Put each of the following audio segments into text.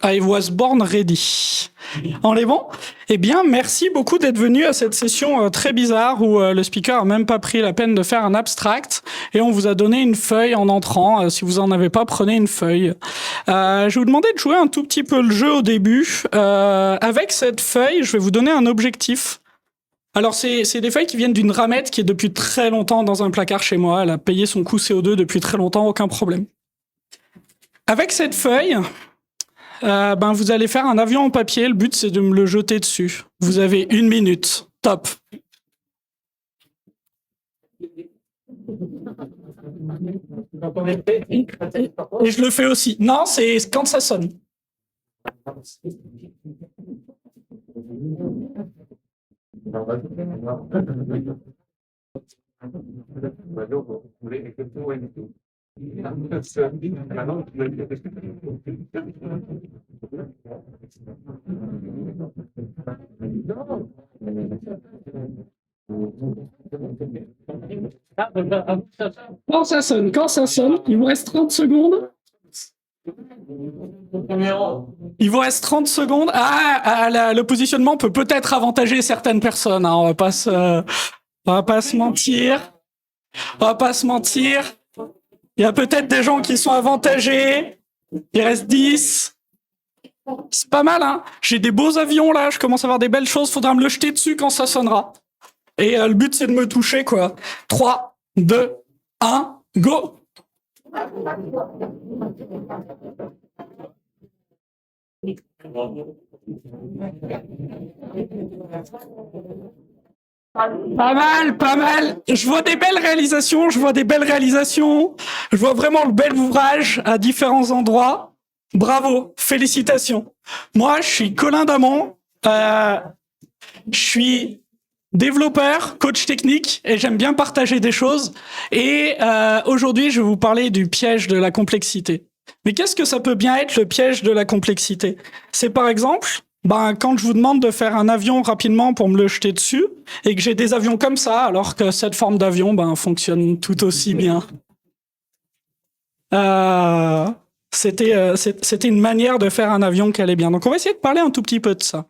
I was born ready. On est bon? Eh bien, merci beaucoup d'être venu à cette session très bizarre où le speaker a même pas pris la peine de faire un abstract et on vous a donné une feuille en entrant. Si vous en avez pas, prenez une feuille. Je vais vous demander de jouer un tout petit peu le jeu au début. Avec cette feuille, je vais vous donner un objectif. Alors, c'est des feuilles qui viennent d'une ramette qui est depuis très longtemps dans un placard chez moi. Elle a payé son coût CO2 depuis très longtemps, aucun problème. Avec cette feuille, vous allez faire un avion en papier. Le but, c'est de me le jeter dessus. Vous avez 1 minute. Top. Et je le fais aussi. Non, c'est quand ça sonne. Quand ça sonne, il vous reste 30 secondes. Il vous reste 30 secondes. Le positionnement peut peut-être avantager certaines personnes. Hein. On va pas se mentir. Il y a peut-être des gens qui sont avantagés. Il reste 10. C'est pas mal, hein. J'ai des beaux avions, là. Je commence à avoir des belles choses. Faudra me le jeter dessus quand ça sonnera. Et le but, c'est de me toucher, quoi. 3, 2, 1, go! Pas mal. Je vois des belles réalisations. Je vois vraiment le bel ouvrage à différents endroits. Bravo, félicitations. Moi, je suis Colin Damon. Je suis développeur, coach technique, et j'aime bien partager des choses. Et aujourd'hui, je vais vous parler du piège de la complexité. Mais qu'est-ce que ça peut bien être, le piège de la complexité? C'est par exemple, quand je vous demande de faire un avion rapidement pour me le jeter dessus, et que j'ai des avions comme ça, alors que cette forme d'avion fonctionne tout aussi bien. C'était une manière de faire un avion qui allait bien. Donc on va essayer de parler un tout petit peu de ça.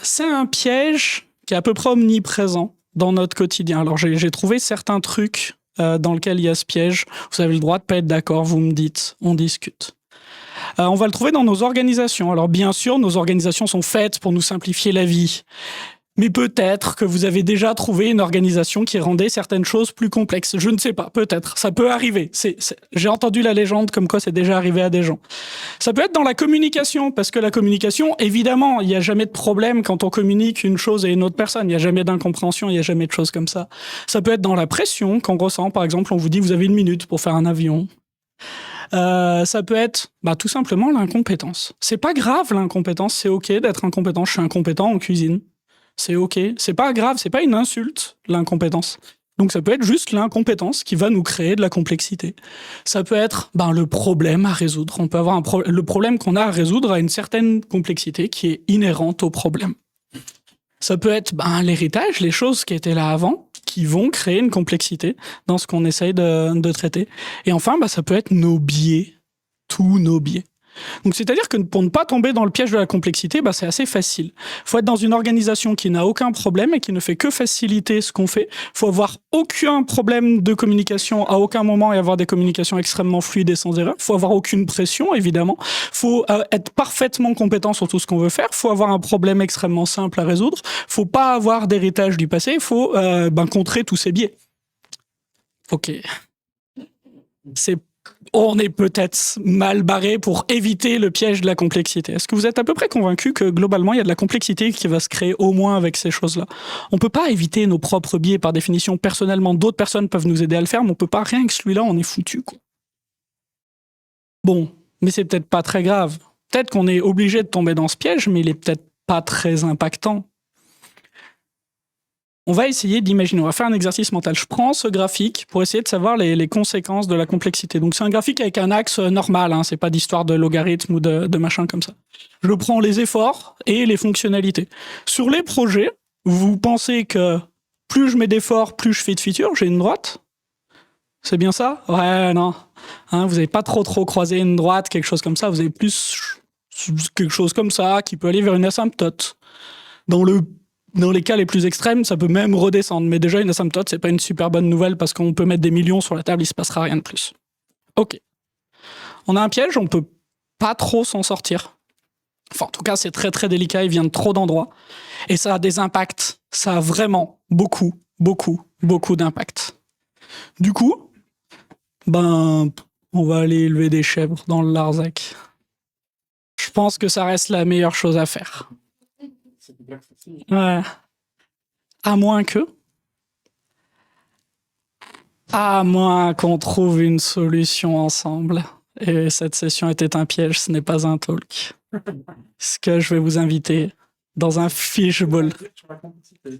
C'est un piège qui est à peu près omniprésent dans notre quotidien. Alors j'ai trouvé certains trucs dans lesquels il y a ce piège. Vous avez le droit de pas être d'accord, vous me dites, on discute. On va le trouver dans nos organisations. Alors bien sûr, nos organisations sont faites pour nous simplifier la vie. Mais peut-être que vous avez déjà trouvé une organisation qui rendait certaines choses plus complexes. Je ne sais pas, peut-être. Ça peut arriver. J'ai entendu la légende comme quoi c'est déjà arrivé à des gens. Ça peut être dans la communication, parce que la communication, évidemment, il n'y a jamais de problème quand on communique une chose à une autre personne. Il n'y a jamais d'incompréhension, il n'y a jamais de choses comme ça. Ça peut être dans la pression qu'on ressent. Par exemple, on vous dit vous avez 1 minute pour faire un avion. Ça peut être tout simplement l'incompétence. C'est pas grave l'incompétence, c'est ok d'être incompétent. Je suis incompétent en cuisine. C'est ok, c'est pas grave, c'est pas une insulte, l'incompétence. Donc ça peut être juste l'incompétence qui va nous créer de la complexité. Ça peut être le problème à résoudre. On peut avoir le problème qu'on a à résoudre a une certaine complexité qui est inhérente au problème. Ça peut être l'héritage, les choses qui étaient là avant, qui vont créer une complexité dans ce qu'on essaye de traiter. Et enfin, ça peut être nos biais, tous nos biais. Donc, c'est-à-dire que pour ne pas tomber dans le piège de la complexité, c'est assez facile. Il faut être dans une organisation qui n'a aucun problème et qui ne fait que faciliter ce qu'on fait. Il faut avoir aucun problème de communication à aucun moment et avoir des communications extrêmement fluides et sans erreur. Il faut avoir aucune pression, évidemment. Il faut être parfaitement compétent sur tout ce qu'on veut faire. Il faut avoir un problème extrêmement simple à résoudre. Il ne faut pas avoir d'héritage du passé. Il faut contrer tous ces biais. Ok. On est peut-être mal barré pour éviter le piège de la complexité. Est-ce que vous êtes à peu près convaincu que globalement, il y a de la complexité qui va se créer au moins avec ces choses-là? On peut pas éviter nos propres biais par définition. Personnellement, d'autres personnes peuvent nous aider à le faire, mais on peut pas. Rien que celui-là, on est foutu, quoi. Bon, mais c'est peut-être pas très grave. Peut-être qu'on est obligé de tomber dans ce piège, mais il est peut-être pas très impactant. On va essayer d'imaginer, on va faire un exercice mental. Je prends ce graphique pour essayer de savoir les conséquences de la complexité. Donc c'est un graphique avec un axe normal, hein, c'est pas d'histoire de logarithme ou de machin comme ça. Je prends les efforts et les fonctionnalités. Sur les projets, vous pensez que plus je mets d'efforts, plus je fais de features, j'ai une droite. C'est bien ça? Ouais, non. Hein, vous n'avez pas trop croisé une droite, quelque chose comme ça. Vous avez plus quelque chose comme ça qui peut aller vers une asymptote. Dans les cas les plus extrêmes, ça peut même redescendre. Mais déjà, une asymptote, c'est pas une super bonne nouvelle parce qu'on peut mettre des millions sur la table, il se passera rien de plus. Ok. On a un piège, on peut pas trop s'en sortir. Enfin, en tout cas, c'est très très délicat, il vient de trop d'endroits. Et ça a des impacts. Ça a vraiment beaucoup d'impacts. Du coup, on va aller élever des chèvres dans le Larzac. Je pense que ça reste la meilleure chose à faire. Ouais. À moins qu'on trouve une solution ensemble. Et cette session était un piège, ce n'est pas un talk. Ce que je vais vous inviter dans un fishbowl.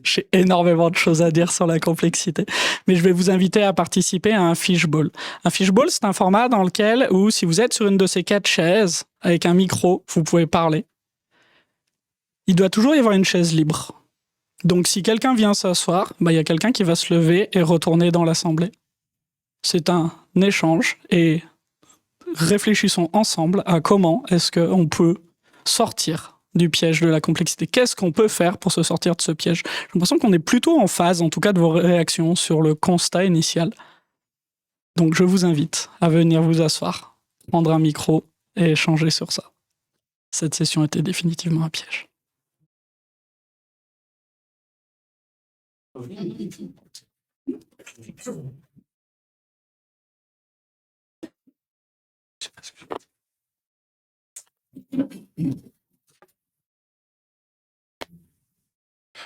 J'ai énormément de choses à dire sur la complexité, mais je vais vous inviter à participer à un fishbowl. Un fishbowl, c'est un format dans lequel, si vous êtes sur une de ces 4 chaises, avec un micro, vous pouvez parler. Il doit toujours y avoir une chaise libre. Donc si quelqu'un vient s'asseoir, il y a quelqu'un qui va se lever et retourner dans l'assemblée. C'est un échange et réfléchissons ensemble à comment est-ce qu'on peut sortir du piège de la complexité. Qu'est-ce qu'on peut faire pour se sortir de ce piège? J'ai l'impression qu'on est plutôt en phase, en tout cas de vos réactions, sur le constat initial. Donc je vous invite à venir vous asseoir, prendre un micro et échanger sur ça. Cette session était définitivement un piège.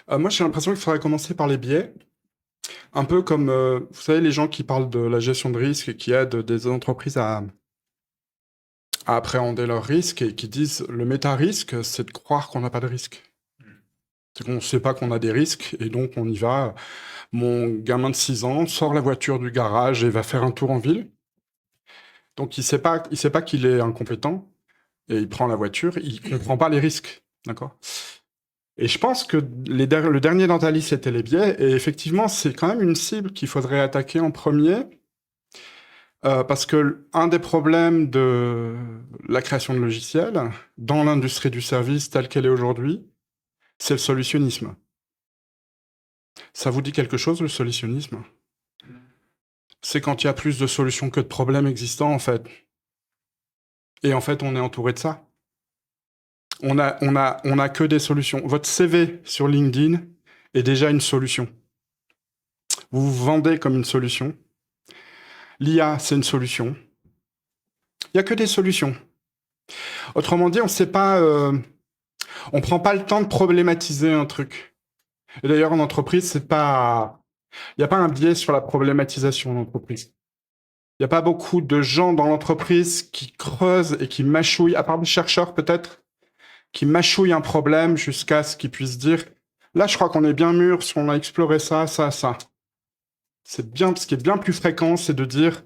Moi, j'ai l'impression qu'il faudrait commencer par les biais. Un peu comme, vous savez, les gens qui parlent de la gestion de risque et qui aident des entreprises à appréhender leurs risques et qui disent le méta-risque, c'est de croire qu'on n'a pas de risque. C'est qu'on ne sait pas qu'on a des risques et donc on y va. Mon gamin de 6 ans sort la voiture du garage et va faire un tour en ville. Donc il sait pas qu'il est incompétent et il prend la voiture, il comprend pas les risques, d'accord? Et je pense que le dernier dans ta liste, c'était les biais. Et effectivement, c'est quand même une cible qu'il faudrait attaquer en premier. Parce que un des problèmes de la création de logiciels dans l'industrie du service telle qu'elle est aujourd'hui, c'est le solutionnisme. Ça vous dit quelque chose, le solutionnisme? C'est quand il y a plus de solutions que de problèmes existants, en fait. Et en fait, on est entouré de ça. On a que des solutions. Votre CV sur LinkedIn est déjà une solution. Vous vous vendez comme une solution. L'IA, c'est une solution. Il n'y a que des solutions. Autrement dit, on prend pas le temps de problématiser un truc. Et d'ailleurs, en entreprise, il n'y a pas un biais sur la problématisation en entreprise. Il n'y a pas beaucoup de gens dans l'entreprise qui creusent et qui mâchouillent, à part des chercheurs peut-être, qui mâchouillent un problème jusqu'à ce qu'ils puissent dire « Là, je crois qu'on est bien mûr, si on a exploré ça, ça, ça. » C'est bien, ce qui est bien plus fréquent, c'est de dire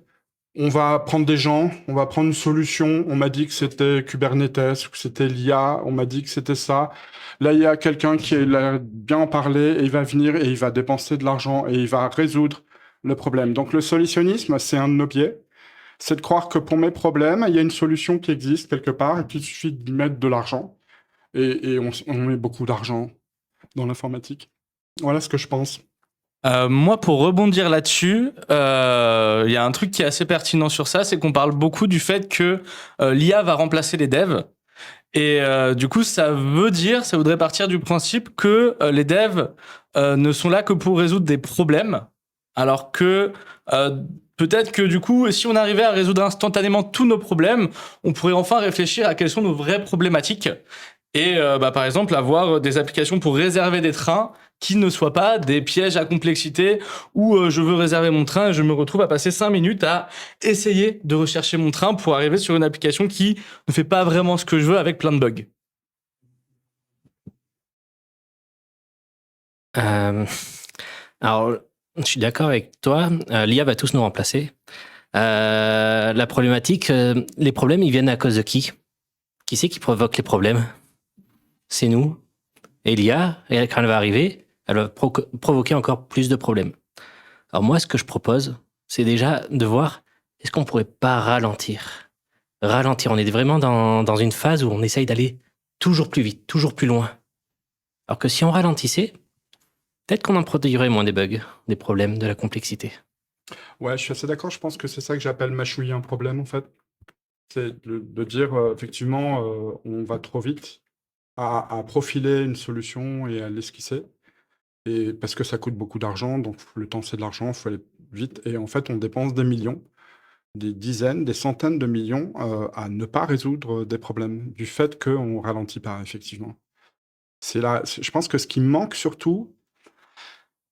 on va prendre des gens, on va prendre une solution, on m'a dit que c'était Kubernetes, ou que c'était l'IA, on m'a dit que c'était ça. Là, il y a quelqu'un qui a bien en parler et il va venir et il va dépenser de l'argent et il va résoudre le problème. Donc le solutionnisme, c'est un de nos biais. C'est de croire que pour mes problèmes, il y a une solution qui existe quelque part et puis il suffit de mettre de l'argent. Et on met beaucoup d'argent dans l'informatique. Voilà ce que je pense. Moi, pour rebondir là-dessus, il y a un truc qui est assez pertinent sur ça, c'est qu'on parle beaucoup du fait que l'IA va remplacer les devs. Et du coup, ça voudrait partir du principe que les devs ne sont là que pour résoudre des problèmes, alors que peut-être que du coup, si on arrivait à résoudre instantanément tous nos problèmes, on pourrait enfin réfléchir à quelles sont nos vraies problématiques. Et par exemple, avoir des applications pour réserver des trains qui ne soient pas des pièges à complexité où je veux réserver mon train et je me retrouve à passer 5 minutes à essayer de rechercher mon train pour arriver sur une application qui ne fait pas vraiment ce que je veux avec plein de bugs. Alors, je suis d'accord avec toi. L'IA va tous nous remplacer. La problématique, les problèmes, ils viennent à cause de qui? Qui c'est qui provoque les problèmes? C'est nous. Et l'IA, quand elle va arriver, elle va provoquer encore plus de problèmes. Alors moi, ce que je propose, c'est déjà de voir est-ce qu'on pourrait pas ralentir. Ralentir, on est vraiment dans une phase où on essaye d'aller toujours plus vite, toujours plus loin. Alors que si on ralentissait, peut-être qu'on en produirait moins des bugs, des problèmes, de la complexité. Ouais, je suis assez d'accord. Je pense que c'est ça que j'appelle mâchouiller un problème, en fait. C'est de dire, effectivement, on va trop vite à profiler une solution et à l'esquisser. Et parce que ça coûte beaucoup d'argent, donc le temps, c'est de l'argent, il faut aller vite. Et en fait, on dépense des millions, des dizaines, des centaines de millions à ne pas résoudre des problèmes du fait qu'on ne ralentit pas, effectivement. Je pense que ce qui manque surtout,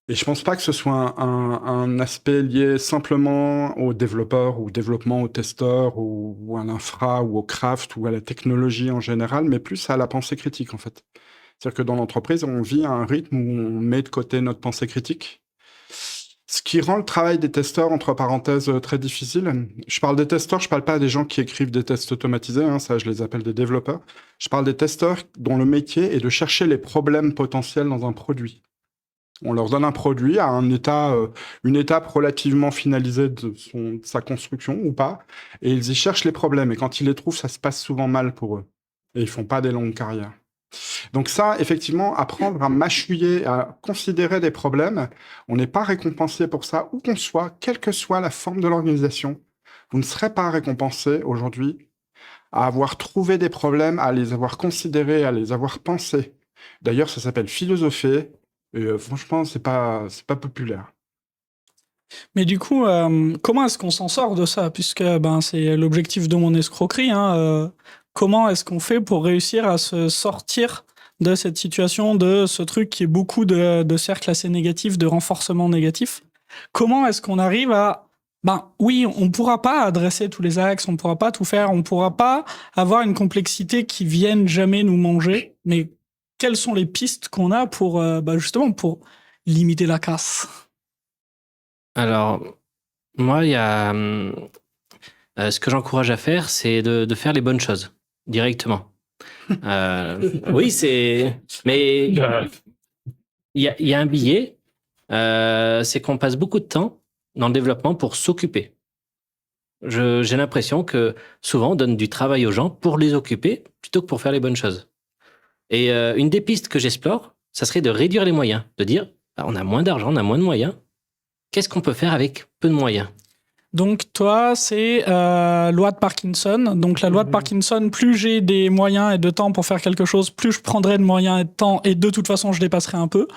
et je pense pas que ce soit un aspect lié simplement aux développeurs ou au développement, aux testeurs ou à l'infra ou au craft ou à la technologie en général, mais plus à la pensée critique en fait. C'est-à-dire que dans l'entreprise, on vit à un rythme où on met de côté notre pensée critique. Ce qui rend le travail des testeurs, entre parenthèses, très difficile. Je parle des testeurs, je parle pas des gens qui écrivent des tests automatisés, hein, ça je les appelle des développeurs. Je parle des testeurs dont le métier est de chercher les problèmes potentiels dans un produit. On leur donne un produit à un état, une étape relativement finalisée de sa construction ou pas, et ils y cherchent les problèmes. Et quand ils les trouvent, ça se passe souvent mal pour eux. Et ils font pas des longues carrières. Donc ça, effectivement, apprendre à mâchouiller, à considérer des problèmes, on n'est pas récompensé pour ça, où qu'on soit, quelle que soit la forme de l'organisation. Vous ne serez pas récompensé aujourd'hui à avoir trouvé des problèmes, à les avoir considérés, à les avoir pensés. D'ailleurs, ça s'appelle philosopher. Et franchement, c'est pas populaire. Mais du coup, comment est-ce qu'on s'en sort de ça? Puisque c'est l'objectif de mon escroquerie. Comment est-ce qu'on fait pour réussir à se sortir de cette situation, de ce truc qui est beaucoup de cercles assez négatifs, de renforcement négatif? Comment est-ce qu'on arrive à... oui, on ne pourra pas adresser tous les axes, on ne pourra pas tout faire, on ne pourra pas avoir une complexité qui vienne jamais nous manger, mais quelles sont les pistes qu'on a pour, justement, pour limiter la casse? Alors, moi, il y a ce que j'encourage à faire, c'est de faire les bonnes choses directement. Oui, mais il y a un biais, c'est qu'on passe beaucoup de temps dans le développement pour s'occuper. J'ai l'impression que souvent, on donne du travail aux gens pour les occuper plutôt que pour faire les bonnes choses. Et une des pistes que j'explore, ça serait de réduire les moyens, de dire, on a moins d'argent, on a moins de moyens. Qu'est-ce qu'on peut faire avec peu de moyens? Donc toi, c'est loi de Parkinson. Donc la loi de Parkinson, plus j'ai des moyens et de temps pour faire quelque chose, plus je prendrai de moyens et de temps, et de toute façon, je dépasserai un peu.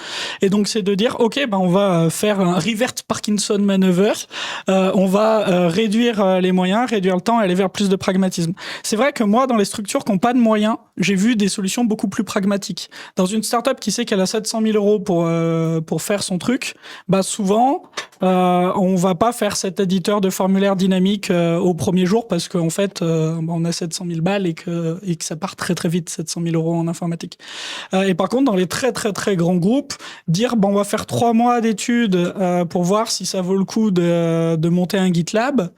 Et donc c'est de dire, ok, on va faire un revert Parkinson maneuver. On va réduire les moyens, réduire le temps et aller vers plus de pragmatisme. C'est vrai que moi, dans les structures qui n'ont pas de moyens, j'ai vu des solutions beaucoup plus pragmatiques. Dans une startup qui sait qu'elle a 700 000 euros pour faire son truc, souvent, on va pas faire cet éditeur de formulaire dynamique au premier jour parce qu'en fait, on a 700 000 balles et que ça part très très vite, 700 000 euros en informatique. Et par contre, dans les très très très grands groupes, dire on va faire 3 mois d'études pour voir si ça vaut le coup de monter un GitLab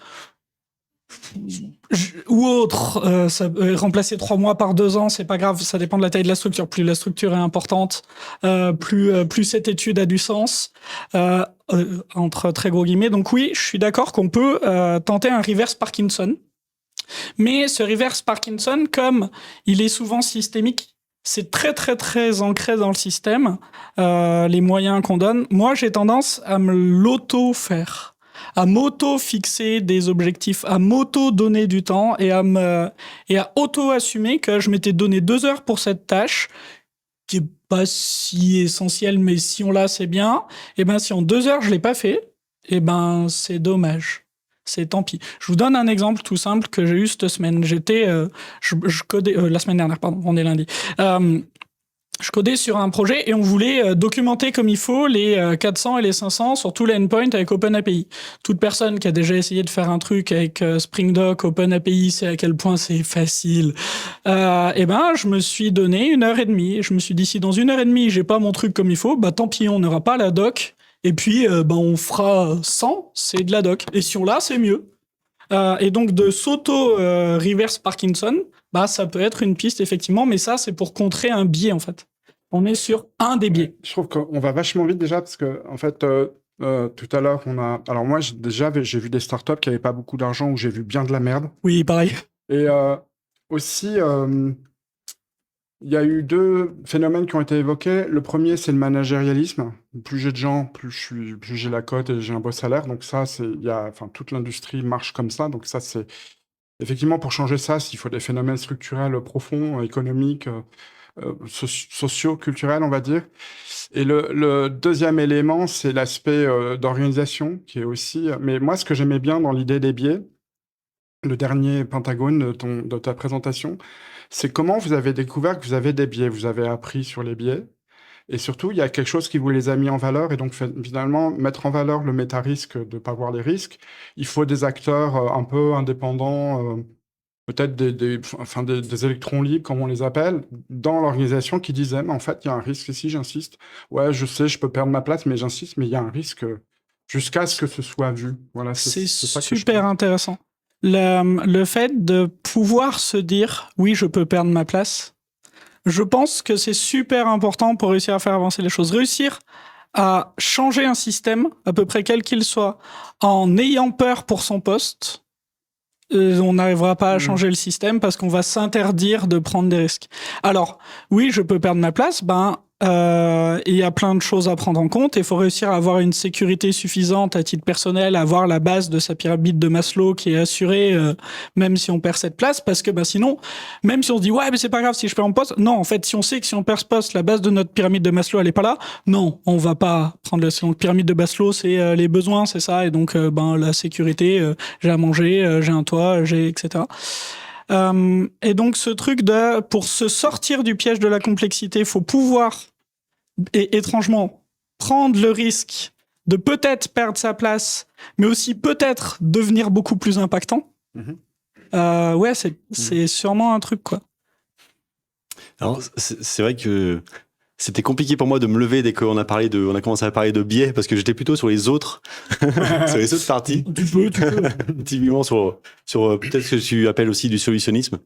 ou autre, remplacer 3 mois par 2 ans, c'est pas grave, ça dépend de la taille de la structure. Plus la structure est importante, plus cette étude a du sens, entre très gros guillemets. Donc oui, je suis d'accord qu'on peut tenter un reverse Parkinson. Mais ce reverse Parkinson, comme il est souvent systémique, c'est très très très ancré dans le système, les moyens qu'on donne. Moi, j'ai tendance à me l'auto-faire, à m'auto-fixer des objectifs, à m'auto-donner du temps et à auto-assumer que je m'étais donné 2 heures pour cette tâche, qui est pas si essentielle, mais si on l'a, c'est bien. Et si en 2 heures, je l'ai pas fait, c'est dommage. C'est tant pis. Je vous donne un exemple tout simple que j'ai eu cette semaine. Je codais, la semaine dernière, pardon, on est lundi. Je codais sur un projet et on voulait documenter comme il faut les 400 et les 500 sur tout l'endpoint avec OpenAPI. Toute personne qui a déjà essayé de faire un truc avec Spring Doc, OpenAPI, sait à quel point c'est facile. Je me suis donné 1h30 et je me suis dit, si dans 1h30 j'ai pas mon truc comme il faut, tant pis, on n'aura pas la doc. Et puis, on fera 100, c'est de la doc. Et si on l'a, c'est mieux. Et donc, de s'auto-reverse Parkinson, ça peut être une piste, effectivement, mais ça, c'est pour contrer un biais, en fait. On est sur un des biais. Je trouve qu'on va vachement vite déjà, parce que, en fait, Tout à l'heure, alors moi, j'ai vu des startups qui n'avaient pas beaucoup d'argent où j'ai vu bien de la merde. Oui, pareil. Et aussi, il y a eu deux phénomènes qui ont été évoqués. Le premier, c'est le managérialisme. Plus j'ai de gens, plus j'ai la cote et j'ai un beau salaire. Donc ça, toute l'industrie marche comme ça. Donc ça, c'est effectivement pour changer ça, s'il faut des phénomènes structurels profonds, économiques, sociaux, culturels, on va dire. Et le deuxième élément, c'est l'aspect d'organisation, qui est aussi. Mais moi, ce que j'aimais bien dans l'idée des biais, le dernier pentagone de ta présentation, c'est comment vous avez découvert que vous avez des biais, vous avez appris sur les biais, et surtout, il y a quelque chose qui vous les a mis en valeur, et donc finalement, mettre en valeur le méta-risque de ne pas voir les risques, il faut des acteurs un peu indépendants, peut-être des électrons libres, comme on les appelle, dans l'organisation qui disaient, mais en fait, il y a un risque ici, j'insiste. Ouais, je sais, je peux perdre ma place, mais j'insiste, mais il y a un risque jusqu'à ce que ce soit vu. Voilà, C'est ça que je super trouve. intéressant. Le fait de pouvoir se dire oui, je peux perdre ma place, je pense que c'est super important pour réussir à faire avancer les choses. Réussir à changer un système, à peu près quel qu'il soit, en ayant peur pour son poste, on n'arrivera pas à changer le système parce qu'on va s'interdire de prendre des risques. Alors, oui, je peux perdre ma place, il y a plein de choses à prendre en compte. Il faut réussir à avoir une sécurité suffisante à titre personnel, à avoir la base de sa pyramide de Maslow qui est assurée, même si on perd cette place, parce que sinon, même si on se dit ouais, mais c'est pas grave si je perds mon poste. Non, en fait, si on sait que si on perd ce poste, la base de notre pyramide de Maslow elle est pas là. Non, on va pas prendre la pyramide de Maslow, c'est les besoins, c'est ça, et donc la sécurité, j'ai à manger, j'ai un toit, j'ai etc. Et donc ce truc pour se sortir du piège de la complexité, il faut pouvoir, et étrangement, prendre le risque de peut-être perdre sa place, mais aussi peut-être devenir beaucoup plus impactant. Ouais, c'est sûrement un truc, quoi. Alors, c'est vrai que c'était compliqué pour moi de me lever dès qu'on a commencé à parler de biais, parce que j'étais plutôt sur les autres, sur les autres parties. Tu peux. Typiquement sur peut-être ce que tu appelles aussi du solutionnisme,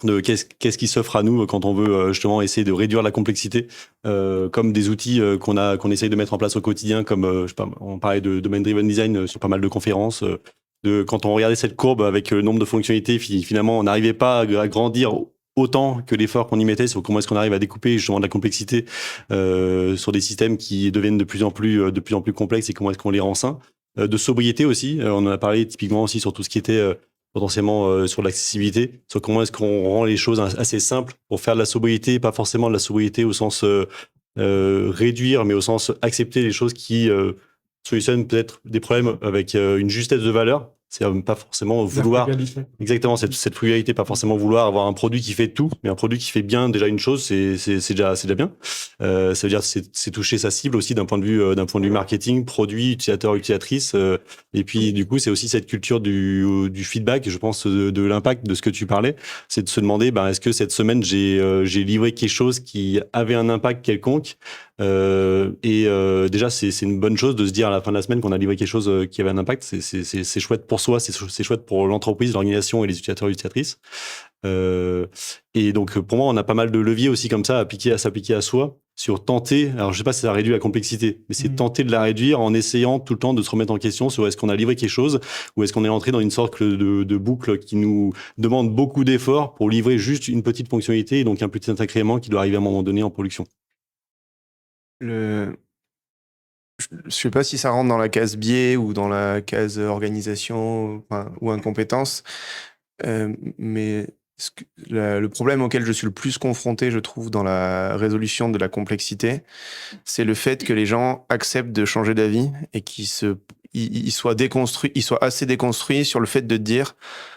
de qu'est-ce qui s'offre à nous quand on veut justement essayer de réduire la complexité, comme des outils qu'on essaye de mettre en place au quotidien, comme je sais pas, on parlait de domain-driven design sur pas mal de conférences. Quand on regardait cette courbe avec le nombre de fonctionnalités, finalement, on n'arrivait pas à grandir autant que l'effort qu'on y mettait sur comment est-ce qu'on arrive à découper justement de la complexité sur des systèmes qui deviennent de plus en plus complexes, et comment est-ce qu'on les rend sains. De sobriété aussi, on en a parlé typiquement aussi sur tout ce qui était potentiellement sur l'accessibilité, sur comment est-ce qu'on rend les choses assez simples pour faire de la sobriété, pas forcément de la sobriété au sens réduire, mais au sens accepter les choses qui solutionnent peut-être des problèmes avec une justesse de valeur. C'est pas forcément vouloir... Exactement, cette frugalité, pas forcément vouloir avoir un produit qui fait tout, mais un produit qui fait bien déjà une chose, c'est déjà bien. Ça veut dire c'est toucher sa cible aussi d'un point de vue marketing, produit, utilisateur, utilisatrice. Et puis du coup, c'est aussi cette culture du feedback, je pense, de l'impact de ce que tu parlais. C'est de se demander, est-ce que cette semaine j'ai livré quelque chose qui avait un impact quelconque. Déjà, c'est une bonne chose de se dire à la fin de la semaine qu'on a livré quelque chose qui avait un impact. C'est chouette pour soi, c'est chouette pour l'entreprise, l'organisation et les utilisateurs et utilisatrices. Et donc, pour moi, on a pas mal de leviers aussi comme ça à s'appliquer à soi sur tenter. Alors, je sais pas si ça réduit la complexité, mais c'est tenter de la réduire en essayant tout le temps de se remettre en question sur est-ce qu'on a livré quelque chose ou est-ce qu'on est entré dans une sorte de boucle qui nous demande beaucoup d'efforts pour livrer juste une petite fonctionnalité et donc un petit incrément qui doit arriver à un moment donné en production. Je sais pas si ça rentre dans la case biais ou dans la case organisation ou incompétence, mais le problème auquel je suis le plus confronté, je trouve, dans la résolution de la complexité, c'est le fait que les gens acceptent de changer d'avis et qu'ils soient assez déconstruits sur le fait de dire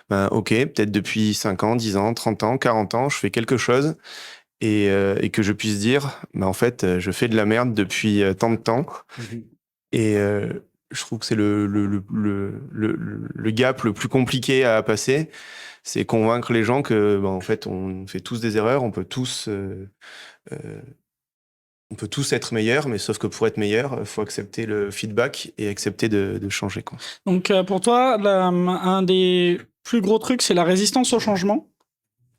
ok, peut-être depuis 5 ans, 10 ans, 30 ans, 40 ans, je fais quelque chose. Et que je puisse dire, en fait, je fais de la merde depuis tant de temps. Et je trouve que c'est le gap le plus compliqué à passer, c'est convaincre les gens que, en fait, on fait tous des erreurs, on peut tous être meilleurs, mais sauf que pour être meilleur, il faut accepter le feedback et accepter de changer, quoi. Donc pour toi, un des plus gros trucs, c'est la résistance au changement.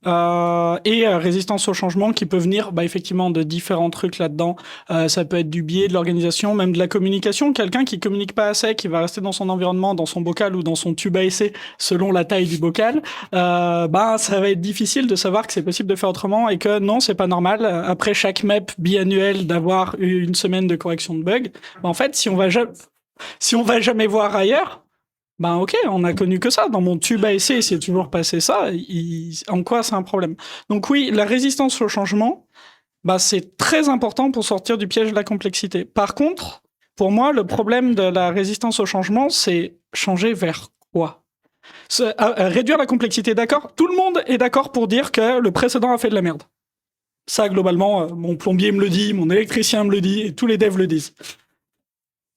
Résistance au changement qui peut venir effectivement de différents trucs là-dedans. Ça peut être du biais de l'organisation, même de la communication. Quelqu'un qui communique pas assez, qui va rester dans son environnement, dans son bocal ou dans son tube à essai, selon la taille du bocal, ça va être difficile de savoir que c'est possible de faire autrement et que non, c'est pas normal. Après chaque MEP biannuel d'avoir une semaine de correction de bugs, en fait, si on va jamais voir ailleurs, ok, on a connu que ça. Dans mon tube à essai, c'est toujours passé ça. En quoi c'est un problème? Donc oui, la résistance au changement, c'est très important pour sortir du piège de la complexité. Par contre, pour moi, le problème de la résistance au changement, c'est changer vers quoi? Réduire la complexité, d'accord? Tout le monde est d'accord pour dire que le précédent a fait de la merde. Ça, globalement, mon plombier me le dit, mon électricien me le dit, et tous les devs le disent.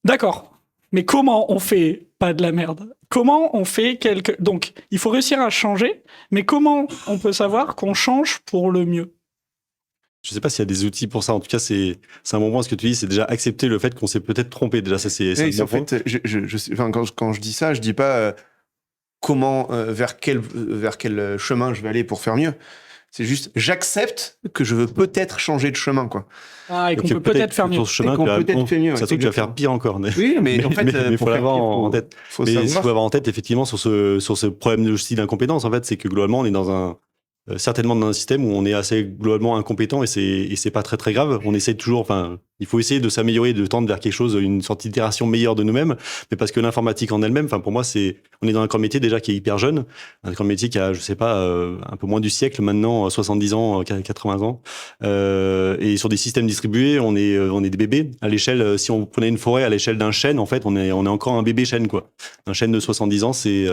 D'accord. Mais comment on fait pas de la merde? Comment on fait Donc, il faut réussir à changer, mais comment on peut savoir qu'on change pour le mieux? Je sais pas s'il y a des outils pour ça. En tout cas, c'est un bon point. Ce que tu dis, c'est déjà accepter le fait qu'on s'est peut-être trompé. Déjà, ça, c'est Oui, un en bon point. fait, quand je dis ça, je dis pas comment, vers quel chemin je vais aller pour faire mieux. C'est juste, j'accepte que je veux peut-être changer de chemin, quoi. Et qu'on peut peut-être faire mieux. Sur ce chemin, Et qu'on peut-être fait mieux, ça se trouve, tu vas faire pire encore. Oui, mais en fait, il faut l'avoir en tête. Faut Mais il savoir. faut avoir en tête, effectivement, sur ce problème aussi d'incompétence, en fait, c'est que globalement, on est certainement dans un système où on est assez globalement incompétent et c'est pas très très grave. On essaie toujours, il faut essayer de s'améliorer, de tendre vers quelque chose, une sorte d'itération meilleure de nous-mêmes, mais parce que l'informatique en elle-même, pour moi, on est dans un corps de métier déjà qui est hyper jeune, un corps de métier qui a, je sais pas, un peu moins du siècle maintenant, 70 ans, 80 ans, et sur des systèmes distribués, on est des bébés. À l'échelle, si on prenait une forêt à l'échelle d'un chêne, en fait, on est encore un bébé chêne, quoi. Un chêne de 70 ans, c'est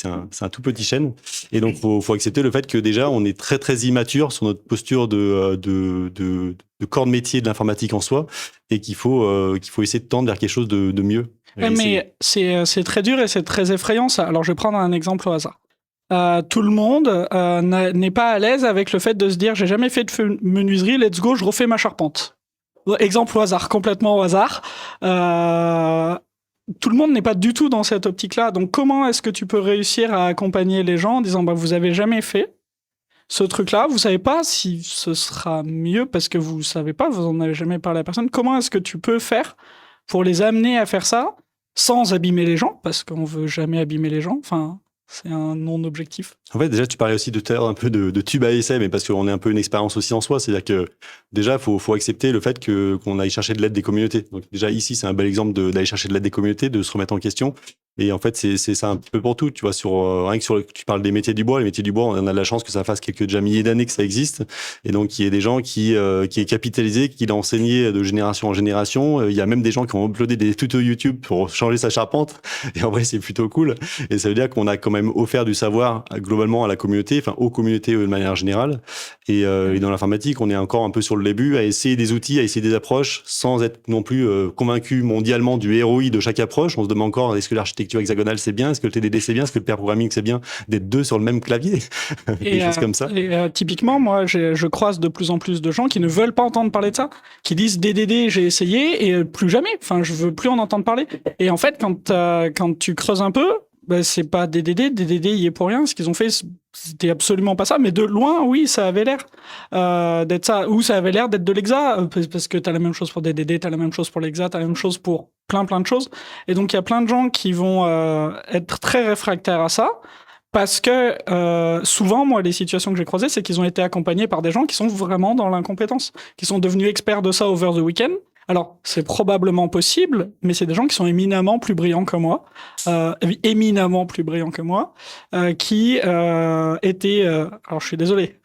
un tout petit chêne, et donc faut accepter le fait que déjà, on est très très immature sur notre posture de corps de métier de l'informatique en soi, et qu'il faut essayer de tendre vers quelque chose de mieux. Mais c'est très dur et c'est très effrayant, ça. Alors, je vais prendre un exemple au hasard. Tout le monde n'est pas à l'aise avec le fait de se dire « j'ai jamais fait de menuiserie, let's go, je refais ma charpente ». Exemple au hasard, complètement au hasard. Tout le monde n'est pas du tout dans cette optique-là. Donc, comment est-ce que tu peux réussir à accompagner les gens en disant « vous avez jamais fait ce truc-là, vous savez pas si ce sera mieux parce que vous savez pas, vous en avez jamais parlé à personne. Comment est-ce que tu peux faire pour les amener à faire ça sans abîmer les gens, parce qu'on veut jamais abîmer les gens. C'est un non-objectif. En fait, déjà, tu parlais aussi de tout à l'heure un peu de tube à essai, mais parce qu'on est un peu une expérience aussi en soi. C'est-à-dire que déjà, faut accepter le fait qu'on aille chercher de l'aide des communautés. Donc déjà, ici, c'est un bel exemple d'aller chercher de l'aide des communautés, de se remettre en question. Et en fait, c'est ça un peu pour tout. Tu vois, rien que tu parles des métiers du bois. Les métiers du bois, on a de la chance que ça fasse déjà milliers d'années que ça existe. Et donc, il y a des gens qui est capitalisé, qui l'a enseigné de génération en génération. Il y a même des gens qui ont uploadé des tutos YouTube pour changer sa charpente. Et en vrai, c'est plutôt cool. Et ça veut dire qu'on a quand même offert du savoir globalement à la communauté, aux communautés de manière générale. Et dans l'informatique, on est encore un peu sur le début à essayer des outils, à essayer des approches, sans être non plus convaincu mondialement du ROI de chaque approche. On se demande encore, est-ce que l'architecture hexagonale c'est bien, est-ce que le TDD c'est bien, est-ce que le pair programming c'est bien, d'être deux sur le même clavier, des choses comme ça. Et typiquement, moi, je croise de plus en plus de gens qui ne veulent pas entendre parler de ça, qui disent DDD, j'ai essayé et plus jamais. Je veux plus en entendre parler. Et en fait, quand tu creuses un peu, c'est pas DDD, DDD y est pour rien. Ce qu'ils ont fait, c'était absolument pas ça. Mais de loin, oui, ça avait l'air d'être ça. Ou ça avait l'air d'être de l'exa, parce que t'as la même chose pour DDD, t'as la même chose pour l'exa, t'as la même chose pour plein de choses. Et donc, il y a plein de gens qui vont être très réfractaires à ça. Parce que souvent, moi, les situations que j'ai croisées, c'est qu'ils ont été accompagnés par des gens qui sont vraiment dans l'incompétence, qui sont devenus experts de ça over the weekend. Alors, c'est probablement possible, mais c'est des gens qui sont éminemment plus brillants que moi, qui étaient... alors, je suis désolé,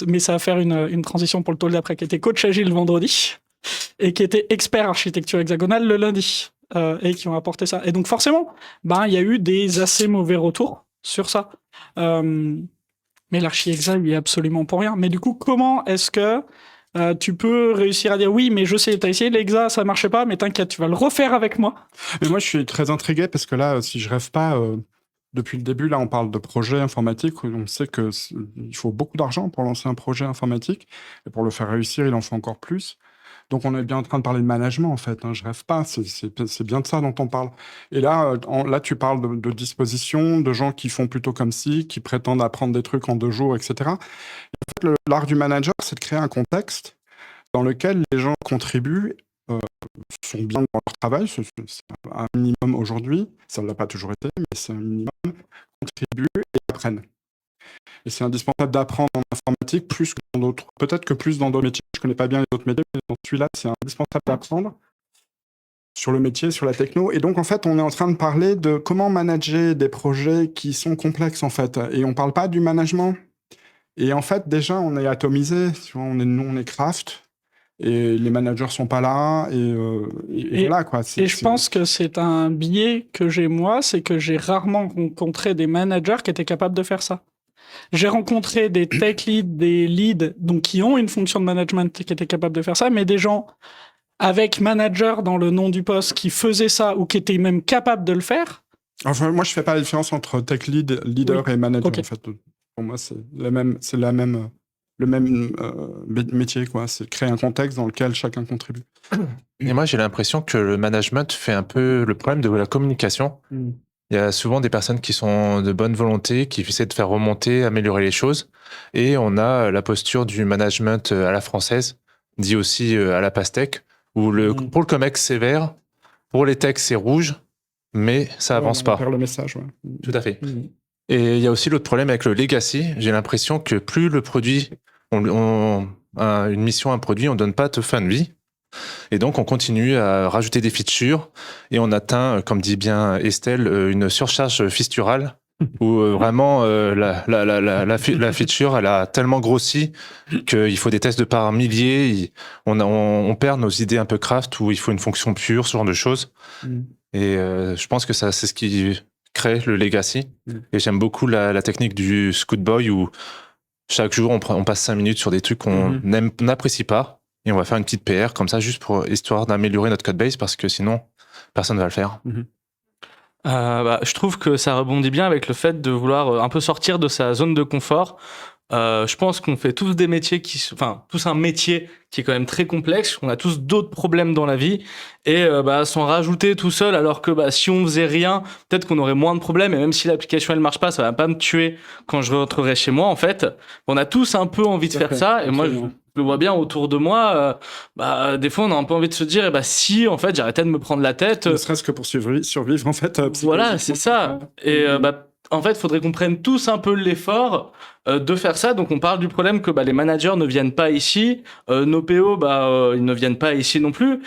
mais ça va faire une transition pour le talk d'après, qui était coach agile le vendredi, et qui étaient experts architecture hexagonale le lundi, et qui ont apporté ça. Et donc, forcément, il y a eu des assez mauvais retours sur ça. Mais l'archi-hexa, il est absolument pour rien. Mais du coup, comment est-ce que tu peux réussir à dire oui, mais je sais, t'as essayé l'hexa, ça marchait pas, mais t'inquiète, tu vas le refaire avec moi. Mais moi, je suis très intrigué parce que là, si je rêve pas, depuis le début, là, on parle de projet informatique. On sait qu'il faut beaucoup d'argent pour lancer un projet informatique. Et pour le faire réussir, il en faut encore plus. Donc, on est bien en train de parler de management, en fait. Hein, je rêve pas. C'est bien de ça dont on parle. Et là, là tu parles de disposition, de gens qui font plutôt comme si, qui prétendent apprendre des trucs en 2 jours, etc. Et en fait, l'art du manager, c'est de créer un contexte dans lequel les gens contribuent, sont bien dans leur travail. C'est un minimum aujourd'hui. Ça ne l'a pas toujours été, mais c'est un minimum. Contribuent et apprennent. Et c'est indispensable d'apprendre en informatique plus que dans d'autres. Peut-être que plus dans d'autres métiers. Je ne connais pas bien les autres métiers, mais dans celui-là, c'est indispensable d'apprendre sur le métier, sur la techno. Et donc, en fait, on est en train de parler de comment manager des projets qui sont complexes, en fait. Et on ne parle pas du management. Et en fait, déjà, on est atomisé. Tu vois, on est craft. Et les managers sont pas là. Et voilà, quoi. Et je pense que c'est un biais que j'ai, moi, c'est que j'ai rarement rencontré des managers qui étaient capables de faire ça. J'ai rencontré des tech leads, des leads donc qui ont une fonction de management qui étaient capables de faire ça, mais des gens avec manager dans le nom du poste qui faisaient ça ou qui étaient même capables de le faire. Enfin, moi, je fais pas la différence entre tech lead, leader et manager. En fait, pour moi, c'est le même métier, quoi. C'est créer un contexte dans lequel chacun contribue. Et moi, j'ai l'impression que le management fait un peu le problème de la communication. Il y a souvent des personnes qui sont de bonne volonté, qui essaient de faire remonter, améliorer les choses. Et on a la posture du management à la française, dit aussi à la pastèque, où pour le COMEX, c'est vert, pour les techs, c'est rouge, mais ça avance pas. On perd le message, ouais. Tout à fait. Et il y a aussi l'autre problème avec le legacy. J'ai l'impression que plus le produit, une mission, un produit, on donne pas de fin de vie. Et donc, on continue à rajouter des features et on atteint, comme dit bien Estelle, une surcharge fisturale où vraiment la feature, elle a tellement grossi qu'il faut des tests de par milliers. On perd nos idées un peu craft où il faut une fonction pure, ce genre de choses. Et je pense que ça, c'est ce qui crée le legacy. Et j'aime beaucoup la technique du Scoot Boy où chaque jour, on passe 5 minutes sur des trucs qu'on n'apprécie pas. Et on va faire une petite PR comme ça, juste pour histoire d'améliorer notre codebase, parce que sinon, personne ne va le faire. Je trouve que ça rebondit bien avec le fait de vouloir un peu sortir de sa zone de confort. Je pense qu'on fait tous des métiers tous un métier qui est quand même très complexe. On a tous d'autres problèmes dans la vie et s'en rajouter tout seul, alors que si on faisait rien, peut-être qu'on aurait moins de problèmes. Et même si l'application elle marche pas, ça va pas me tuer quand je rentrerai chez moi. En fait, on a tous un peu envie de faire ça. Et moi, je le vois bien autour de moi. Des fois, on a un peu envie de se dire, si en fait, j'arrêtais de me prendre la tête. Ne serait-ce que pour survivre en fait. Voilà, c'est ça. Et en fait, il faudrait qu'on prenne tous un peu l'effort de faire ça. Donc, on parle du problème que les managers ne viennent pas ici. Nos PO, ils ne viennent pas ici non plus.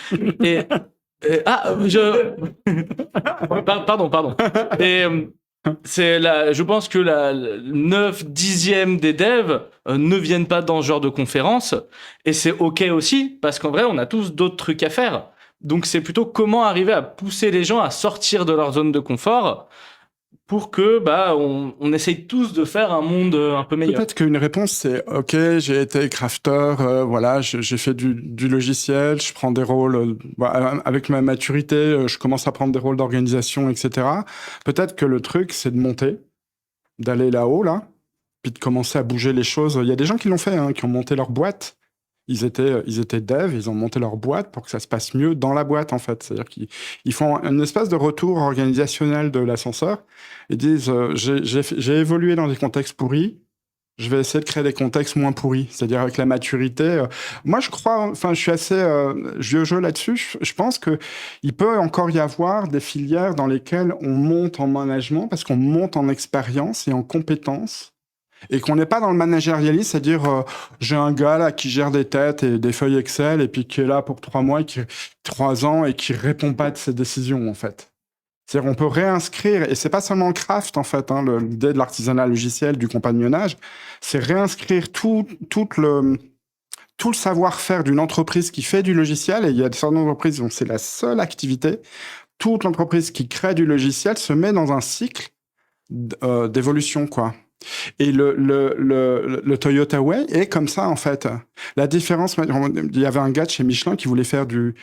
Pardon. Et je pense que la 9/10e des devs ne viennent pas dans ce genre de conférence. Et c'est OK aussi, parce qu'en vrai, on a tous d'autres trucs à faire. Donc, c'est plutôt comment arriver à pousser les gens à sortir de leur zone de confort pour que on essaye tous de faire un monde un peu meilleur. Peut-être qu'une réponse c'est OK, j'ai été crafter, voilà, j'ai fait du logiciel, je prends des rôles avec ma maturité, je commence à prendre des rôles d'organisation, etc. Peut-être que le truc c'est de monter, d'aller là-haut là, puis de commencer à bouger les choses. Il y a des gens qui l'ont fait, qui ont monté leur boîte. Ils étaient devs, ils ont monté leur boîte pour que ça se passe mieux dans la boîte, en fait. C'est-à-dire qu'ils font une espèce de retour organisationnel de l'ascenseur. Ils disent, j'ai évolué dans des contextes pourris, je vais essayer de créer des contextes moins pourris. C'est-à-dire avec la maturité. Moi, je crois, je suis assez vieux jeu là-dessus. Je pense qu'il peut encore y avoir des filières dans lesquelles on monte en management parce qu'on monte en expérience et en compétences. Et qu'on n'est pas dans le managérialisme, c'est-à-dire j'ai un gars là qui gère des têtes et des feuilles Excel et puis qui est là pour 3 mois, 3 ans et qui répond pas de ses décisions en fait. C'est-à-dire on peut réinscrire, et c'est pas seulement le craft en fait, l'idée de l'artisanat logiciel, du compagnonnage, c'est réinscrire tout le savoir-faire d'une entreprise qui fait du logiciel, et il y a certaines entreprises dont c'est la seule activité. Toute l'entreprise qui crée du logiciel se met dans un cycle d'évolution, quoi. Et le Toyota Way est comme ça, en fait. La différence, il y avait un gars de chez Michelin qui voulait faire du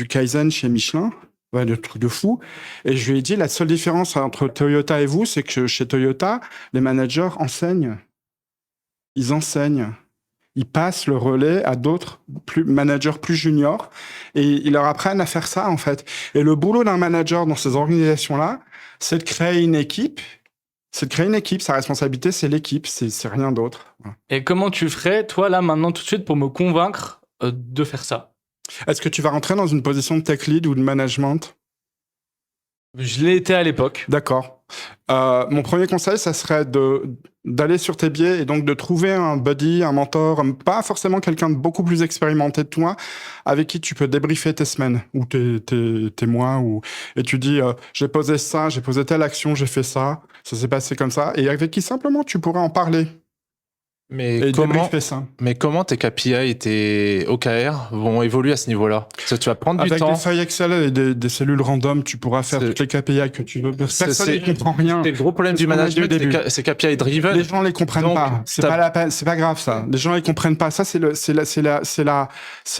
Kaizen chez Michelin. Ouais, le truc de fou. Et je lui ai dit, la seule différence entre Toyota et vous, c'est que chez Toyota, les managers enseignent. Ils enseignent. ils passent le relais à d'autres managers plus juniors et ils leur apprennent à faire ça, en fait. Et le boulot d'un manager dans ces organisations-là, c'est de créer une équipe. Sa responsabilité, c'est l'équipe, c'est rien d'autre. Voilà. Et comment tu ferais, toi, là, maintenant, tout de suite, pour me convaincre de faire ça? Est-ce que tu vas rentrer dans une position de tech lead ou de management? Je l'ai été à l'époque. D'accord. Mon premier conseil, ça serait d'aller sur tes biais et donc de trouver un buddy, un mentor, pas forcément quelqu'un de beaucoup plus expérimenté de toi, avec qui tu peux débriefer tes semaines ou tes mois. Et tu dis, j'ai posé ça, j'ai posé telle action, j'ai fait ça s'est passé comme ça, et avec qui simplement tu pourrais en parler. Et débriefer ça. Mais comment tes KPI et tes OKR vont évoluer à ce niveau-là? Ça, tu vas prendre du temps. Avec des feuilles Excel et des cellules random, tu pourras faire toutes les KPI que tu veux. Personne ne comprend rien. C'est le gros problème du management, c'est KPI driven. Les gens les comprennent pas. C'est pas la peine, c'est pas grave ça. Les gens les comprennent pas. Ça c'est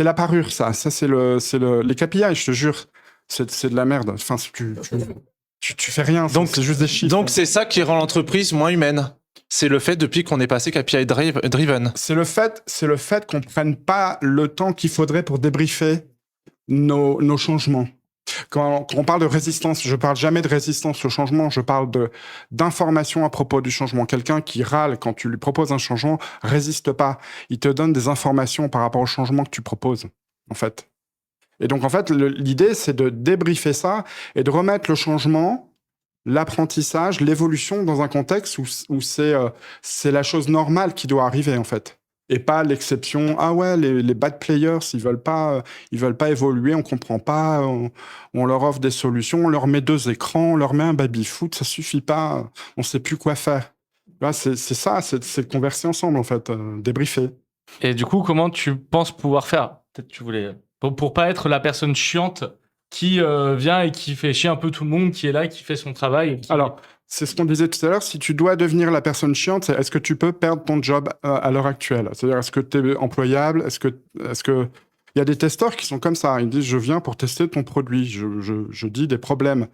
la parure ça. Ça c'est les KPI, je te jure. C'est de la merde. Enfin, tu fais rien. Donc c'est juste des chiffres. Donc c'est ça qui rend l'entreprise moins humaine. C'est le fait depuis qu'on est passé KPI driven. C'est le fait qu'on prenne pas le temps qu'il faudrait pour débriefer nos changements. Quand on parle de résistance, je parle jamais de résistance au changement, je parle d'information à propos du changement. Quelqu'un qui râle quand tu lui proposes un changement résiste pas. Il te donne des informations par rapport au changement que tu proposes, en fait. Et donc, en fait, l'idée, c'est de débriefer ça et de remettre le changement, l'apprentissage, l'évolution dans un contexte où c'est la chose normale qui doit arriver, en fait. Et pas l'exception, ah ouais, les bad players, ils veulent pas évoluer, on comprend pas, on leur offre des solutions, on leur met 2 écrans, on leur met un baby-foot, ça suffit pas, on sait plus quoi faire. Là, c'est ça, c'est converser ensemble, en fait, débriefer. Et du coup, comment tu penses pouvoir faire? Peut-être tu voulais... Pour pas être la personne chiante qui vient et qui fait chier un peu tout le monde, qui est là, qui fait son travail. Alors, c'est ce qu'on disait tout à l'heure, si tu dois devenir la personne chiante, c'est est-ce que tu peux perdre ton job à l'heure actuelle? C'est-à-dire, est-ce que tu es employable? Est-ce que il y a des testeurs qui sont comme ça, ils disent je viens pour tester ton produit, je dis des problèmes.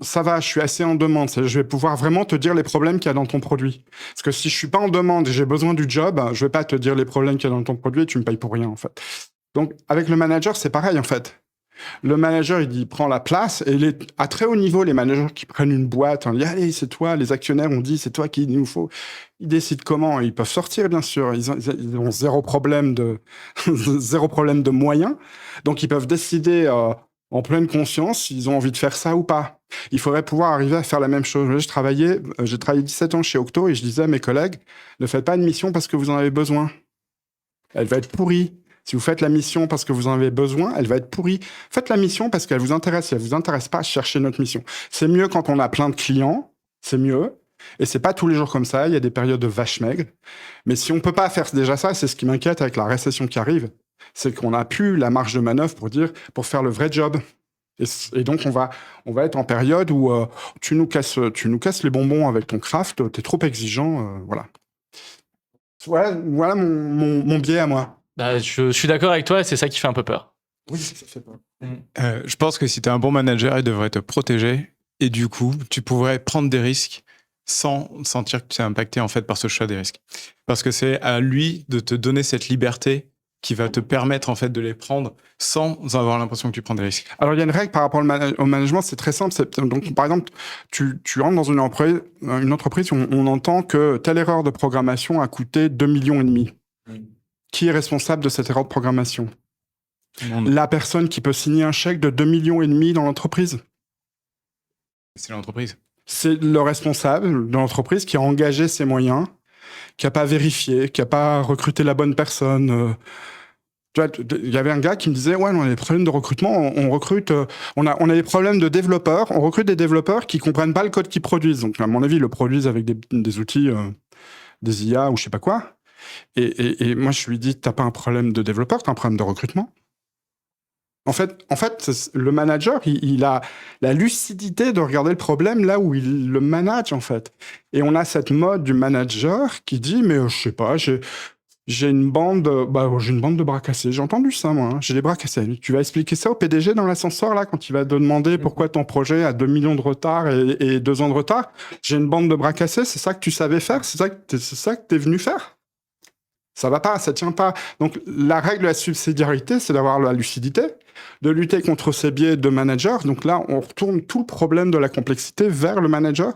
Ça va, je suis assez en demande, je vais pouvoir vraiment te dire les problèmes qu'il y a dans ton produit. Parce que si je suis pas en demande et j'ai besoin du job, je vais pas te dire les problèmes qu'il y a dans ton produit et tu me payes pour rien en fait. Donc avec le manager, c'est pareil en fait. Le manager, il prend la place et à très haut niveau, les managers qui prennent une boîte, on dit allez, c'est toi, les actionnaires ont dit c'est toi qui nous faut. Ils décident comment, ils peuvent sortir bien sûr, ils ont zéro problème de moyens, donc ils peuvent décider en pleine conscience s'ils ont envie de faire ça ou pas. Il faudrait pouvoir arriver à faire la même chose. J'ai travaillé 17 ans chez Octo et je disais à mes collègues, ne faites pas une mission parce que vous en avez besoin. Elle va être pourrie. Si vous faites la mission parce que vous en avez besoin, elle va être pourrie. Faites la mission parce qu'elle vous intéresse. Si elle vous intéresse pas, cherchez notre mission. C'est mieux quand on a plein de clients, c'est mieux. Et c'est pas tous les jours comme ça. Il y a des périodes de vache maigre. Mais si on peut pas faire déjà ça, c'est ce qui m'inquiète avec la récession qui arrive, c'est qu'on n'a plus la marge de manœuvre pour faire le vrai job. Et donc on va être en période où tu nous casses les bonbons avec ton craft. T'es trop exigeant, voilà. Voilà mon biais à moi. Bah, je suis d'accord avec toi et c'est ça qui fait un peu peur. Oui, ça fait peur. Je pense que si tu es un bon manager, il devrait te protéger et du coup, tu pourrais prendre des risques sans sentir que tu es impacté en fait par ce choix des risques. Parce que c'est à lui de te donner cette liberté qui va te permettre en fait de les prendre sans avoir l'impression que tu prends des risques. Alors il y a une règle par rapport au management, c'est très simple. Donc par exemple, tu rentres dans une entreprise où on entend que telle erreur de programmation a coûté 2,5 millions. Qui est responsable de cette erreur de programmation? La personne qui peut signer un chèque de 2,5 millions dans l'entreprise. C'est l'entreprise. C'est le responsable de l'entreprise qui a engagé ses moyens, qui n'a pas vérifié, qui n'a pas recruté la bonne personne. Il y avait un gars qui me disait ouais, on a des problèmes de recrutement, on recrute, on a des problèmes de développeurs, on recrute des développeurs qui comprennent pas le code qu'ils produisent. Donc à mon avis, ils le produisent avec des outils, des IA ou je sais pas quoi. Et moi, je lui dis, t'as pas un problème de développeur, t'as un problème de recrutement. En fait, le manager, il a la lucidité de regarder le problème là où il le manage, en fait. Et on a cette mode du manager qui dit, mais je sais pas, j'ai une bande de bras cassés. J'ai entendu ça, moi. J'ai des bras cassés. Tu vas expliquer ça au PDG dans l'ascenseur, là, quand il va te demander pourquoi ton projet a 2 millions de retard et 2 ans de retard. J'ai une bande de bras cassés, c'est ça que tu savais faire? C'est ça que t'es venu faire? Ça va pas, ça tient pas. Donc, la règle de la subsidiarité, c'est d'avoir la lucidité, de lutter contre ces biais de manager. Donc là, on retourne tout le problème de la complexité vers le manager,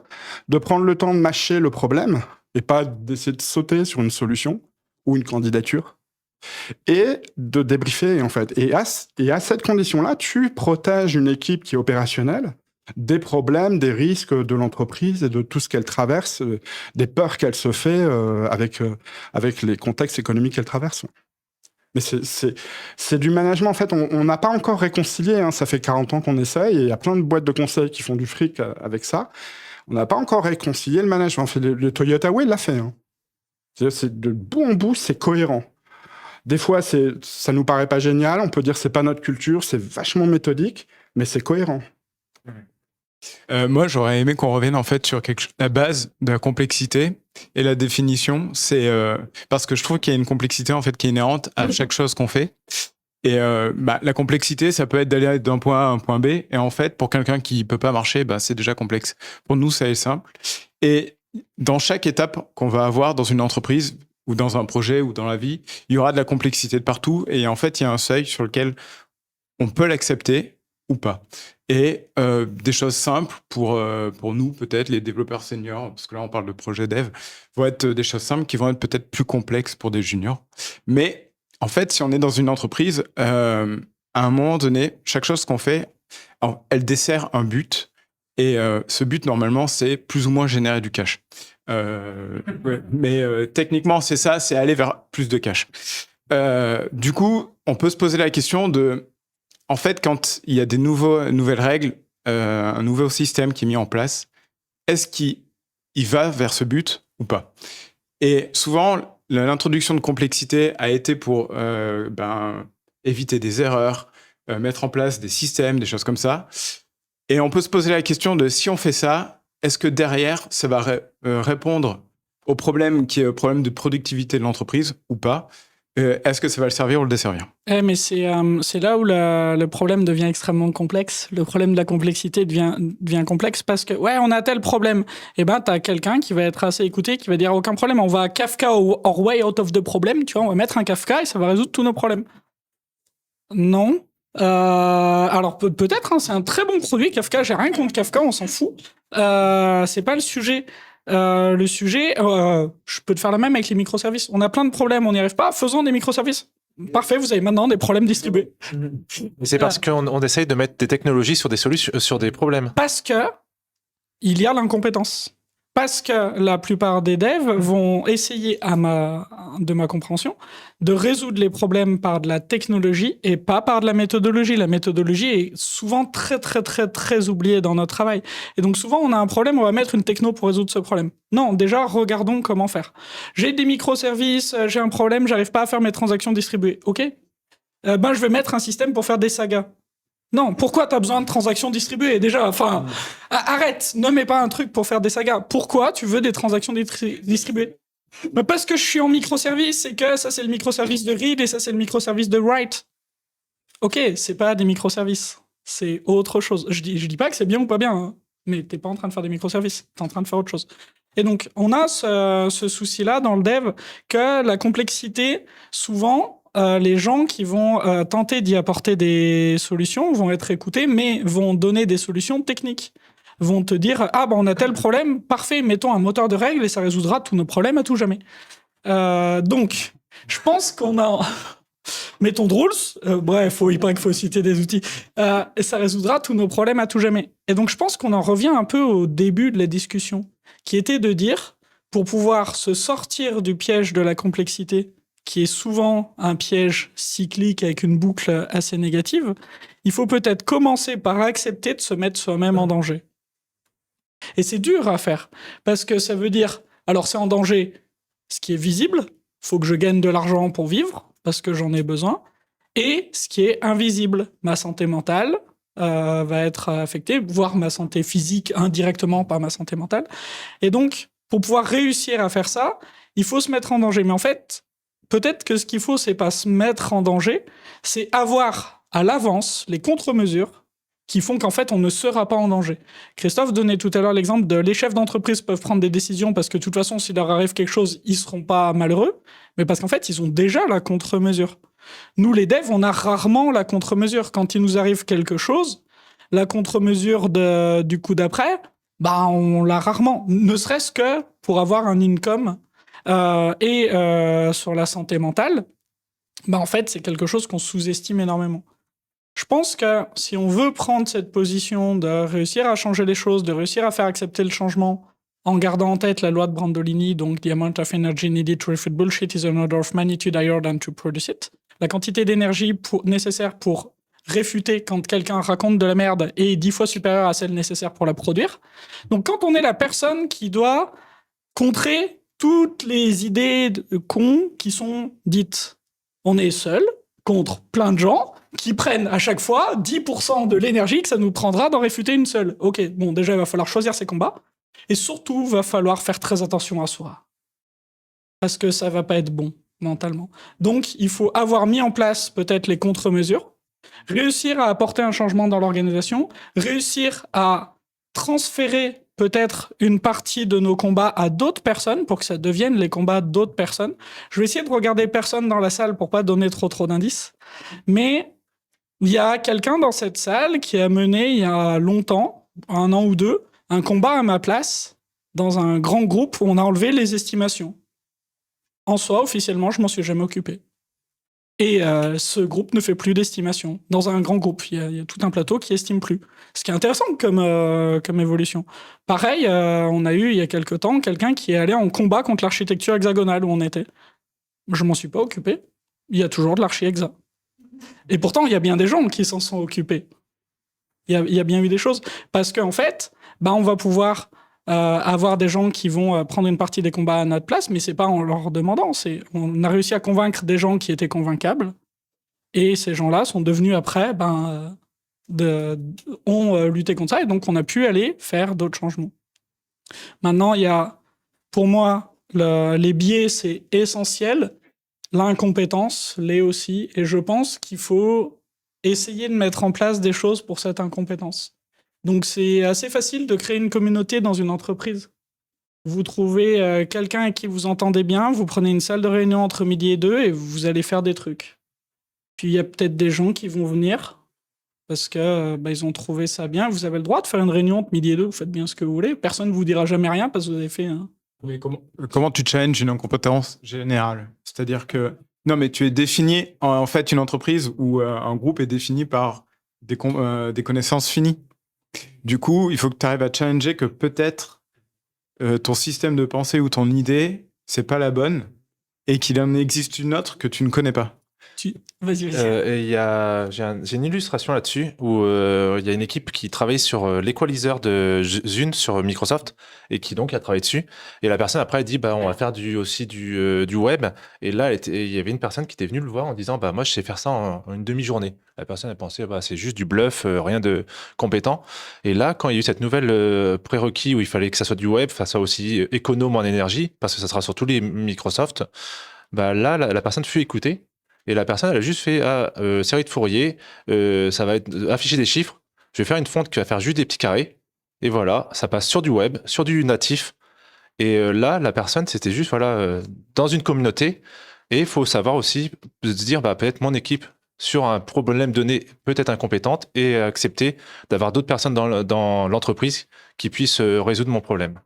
de prendre le temps de mâcher le problème et pas d'essayer de sauter sur une solution ou une candidature et de débriefer, en fait. Et à cette condition-là, tu protèges une équipe qui est opérationnelle des problèmes, des risques de l'entreprise et de tout ce qu'elle traverse, des peurs qu'elle se fait avec les contextes économiques qu'elle traverse. Mais c'est du management. En fait, on n'a pas encore réconcilié. Hein. Ça fait 40 ans qu'on essaye et il y a plein de boîtes de conseil qui font du fric avec ça. On n'a pas encore réconcilié le management. En fait, le Toyota Way l'a fait. Hein. C'est de bout en bout, c'est cohérent. Des fois, ça nous paraît pas génial. On peut dire que c'est pas notre culture, c'est vachement méthodique, mais c'est cohérent. Moi, j'aurais aimé qu'on revienne en fait sur la base de la complexité et la définition. C'est parce que je trouve qu'il y a une complexité en fait qui est inhérente à chaque chose qu'on fait. Et la complexité, ça peut être d'aller d'un point A à un point B. Et en fait, pour quelqu'un qui peut pas marcher, c'est déjà complexe. Pour nous, ça est simple. Et dans chaque étape qu'on va avoir dans une entreprise ou dans un projet ou dans la vie, il y aura de la complexité de partout. Et en fait, il y a un seuil sur lequel on peut l'accepter ou pas. Et des choses simples pour nous, peut-être, les développeurs seniors, parce que là, on parle de projet dev, vont être des choses simples qui vont être peut-être plus complexes pour des juniors. Mais en fait, si on est dans une entreprise, à un moment donné, chaque chose qu'on fait, elle dessert un but. Et ce but, normalement, c'est plus ou moins générer du cash. Mais techniquement, c'est ça, c'est aller vers plus de cash. Du coup, on peut se poser la question de... En fait, quand il y a des nouvelles règles, un nouveau système qui est mis en place, est-ce qu'il va vers ce but ou pas? Et souvent, l'introduction de complexité a été pour éviter des erreurs, mettre en place des systèmes, des choses comme ça. Et on peut se poser la question de si on fait ça, est-ce que derrière, ça va répondre au problème qui est le problème de productivité de l'entreprise ou pas? Est-ce que ça va le servir ou le desservir? Mais c'est là où le problème devient extrêmement complexe. Le problème de la complexité devient complexe parce que, on a tel problème. Et t'as quelqu'un qui va être assez écouté, qui va dire aucun problème, on va à Kafka or way out of the problem, tu vois, on va mettre un Kafka et ça va résoudre tous nos problèmes. Non. Alors peut-être, c'est un très bon produit, Kafka, j'ai rien contre Kafka, on s'en fout. C'est pas le sujet. Le sujet, je peux te faire la même avec les microservices. On a plein de problèmes, on n'y arrive pas. Faisons des microservices. Parfait, vous avez maintenant des problèmes distribués. Mais c'est parce qu'on essaye de mettre des technologies sur des solutions, sur des problèmes. Parce que il y a l'incompétence. Parce que la plupart des devs vont essayer, de ma compréhension, de résoudre les problèmes par de la technologie et pas par de la méthodologie. La méthodologie est souvent très, très, très, très oubliée dans notre travail. Et donc souvent, on a un problème, on va mettre une techno pour résoudre ce problème. Non, déjà, regardons comment faire. J'ai des microservices, j'ai un problème, j'arrive pas à faire mes transactions distribuées. OK ? Je vais mettre un système pour faire des sagas. Non, pourquoi t'as besoin de transactions distribuées déjà? Arrête, ne mets pas un truc pour faire des sagas. Pourquoi tu veux des transactions distribuées? Parce que je suis en microservice et que ça c'est le microservice de read et ça c'est le microservice de write. Ok, c'est pas des microservices, c'est autre chose. Je dis pas que c'est bien ou pas bien, mais t'es pas en train de faire des microservices, t'es en train de faire autre chose. Et donc on a ce souci-là dans le dev que la complexité, souvent... les gens qui vont tenter d'y apporter des solutions vont être écoutés, mais vont donner des solutions techniques. Vont te dire « Ah, on a tel problème, parfait, mettons un moteur de règles et ça résoudra tous nos problèmes à tout jamais. » Donc, je pense qu'on a... mettons de rules, il faut citer des outils, et ça résoudra tous nos problèmes à tout jamais. Et donc, je pense qu'on en revient un peu au début de la discussion, qui était de dire, pour pouvoir se sortir du piège de la complexité, qui est souvent un piège cyclique avec une boucle assez négative, il faut peut-être commencer par accepter de se mettre soi-même en danger. Et c'est dur à faire, parce que ça veut dire, alors c'est en danger ce qui est visible, il faut que je gagne de l'argent pour vivre, parce que j'en ai besoin, et ce qui est invisible, ma santé mentale va être affectée, voire ma santé physique indirectement par ma santé mentale. Et donc, pour pouvoir réussir à faire ça, il faut se mettre en danger. Mais en fait, peut-être que ce qu'il faut, c'est pas se mettre en danger, c'est avoir à l'avance les contre-mesures qui font qu'en fait, on ne sera pas en danger. Christophe donnait tout à l'heure l'exemple de les chefs d'entreprise peuvent prendre des décisions parce que de toute façon, s'il leur arrive quelque chose, ils seront pas malheureux, mais parce qu'en fait, ils ont déjà la contre-mesure. Nous, les devs, on a rarement la contre-mesure. Quand il nous arrive quelque chose, la contre-mesure du coup d'après, bah, on l'a rarement. Ne serait-ce que pour avoir un income et sur la santé mentale, bah, en fait, c'est quelque chose qu'on sous-estime énormément. Je pense que si on veut prendre cette position de réussir à changer les choses, de réussir à faire accepter le changement, en gardant en tête la loi de Brandolini, donc the amount of energy needed to refute bullshit is an order of magnitude higher than to produce it. La quantité d'énergie nécessaire pour réfuter quand quelqu'un raconte de la merde est 10 fois supérieure à celle nécessaire pour la produire. Donc quand on est la personne qui doit contrer toutes les idées cons qui sont dites, on est seul contre plein de gens qui prennent à chaque fois 10% de l'énergie que ça nous prendra d'en réfuter une seule. Ok, bon, déjà, il va falloir choisir ses combats. Et surtout, il va falloir faire très attention à soi. Parce que ça va pas être bon, mentalement. Donc, il faut avoir mis en place peut-être les contre-mesures, réussir à apporter un changement dans l'organisation, réussir à transférer peut-être une partie de nos combats à d'autres personnes pour que ça devienne les combats d'autres personnes. Je vais essayer de regarder personne dans la salle pour pas donner trop d'indices. Mais il y a quelqu'un dans cette salle qui a mené il y a longtemps, 1 an ou 2, un combat à ma place dans un grand groupe où on a enlevé les estimations. En soi, officiellement, je m'en suis jamais occupé. Et ce groupe ne fait plus d'estimation. Dans un grand groupe, il y a tout un plateau qui estime plus. Ce qui est intéressant comme évolution. Pareil, on a eu il y a quelque temps quelqu'un qui est allé en combat contre l'architecture hexagonale où on était. Je m'en suis pas occupé. Il y a toujours de l'archi-hexa. Et pourtant, il y a bien des gens qui s'en sont occupés. Il y a bien eu des choses. Parce qu'en fait, bah, on va pouvoir avoir des gens qui vont prendre une partie des combats à notre place, mais c'est pas en leur demandant. On a réussi à convaincre des gens qui étaient convaincables. Et ces gens-là sont devenus après, ont lutté contre ça. Et donc, on a pu aller faire d'autres changements. Maintenant, il y a, pour moi, les biais, c'est essentiel. L'incompétence l'est aussi. Et je pense qu'il faut essayer de mettre en place des choses pour cette incompétence. Donc, c'est assez facile de créer une communauté dans une entreprise. Vous trouvez quelqu'un avec qui vous entendez bien, vous prenez une salle de réunion entre midi et 2 et vous allez faire des trucs. Puis, il y a peut-être des gens qui vont venir parce que ils ont trouvé ça bien. Vous avez le droit de faire une réunion entre midi et 2, vous faites bien ce que vous voulez. Personne ne vous dira jamais rien parce que vous avez fait... Mais comment tu challenges une incompétence générale? C'est-à-dire que... Non, mais tu es défini... En fait, une entreprise ou un groupe est défini par des connaissances finies. Du coup, il faut que tu arrives à challenger que peut-être ton système de pensée ou ton idée, c'est pas la bonne et qu'il en existe une autre que tu ne connais pas. Vas-y. J'ai une illustration là-dessus où il y a une équipe qui travaille sur l'équaliseur de Zune sur Microsoft et qui donc a travaillé dessus. Et la personne après elle dit on va faire aussi du web. Et là il y avait une personne qui était venue le voir en disant moi je sais faire ça en une demi-journée. La personne a pensé c'est juste du bluff, rien de compétent. Et là quand il y a eu cette nouvelle prérequis où il fallait que ça soit du web, ça soit aussi économe en énergie parce que ça sera sur tous les Microsoft. Là la personne fut écoutée. Et la personne, elle a juste fait série de Fourier, ça va afficher des chiffres, je vais faire une fonte qui va faire juste des petits carrés, et voilà, ça passe sur du web, sur du natif. Et là, la personne, c'était juste dans une communauté, et il faut savoir aussi se dire, peut-être mon équipe, sur un problème donné, peut-être incompétente, et accepter d'avoir d'autres personnes dans l'entreprise qui puissent résoudre mon problème.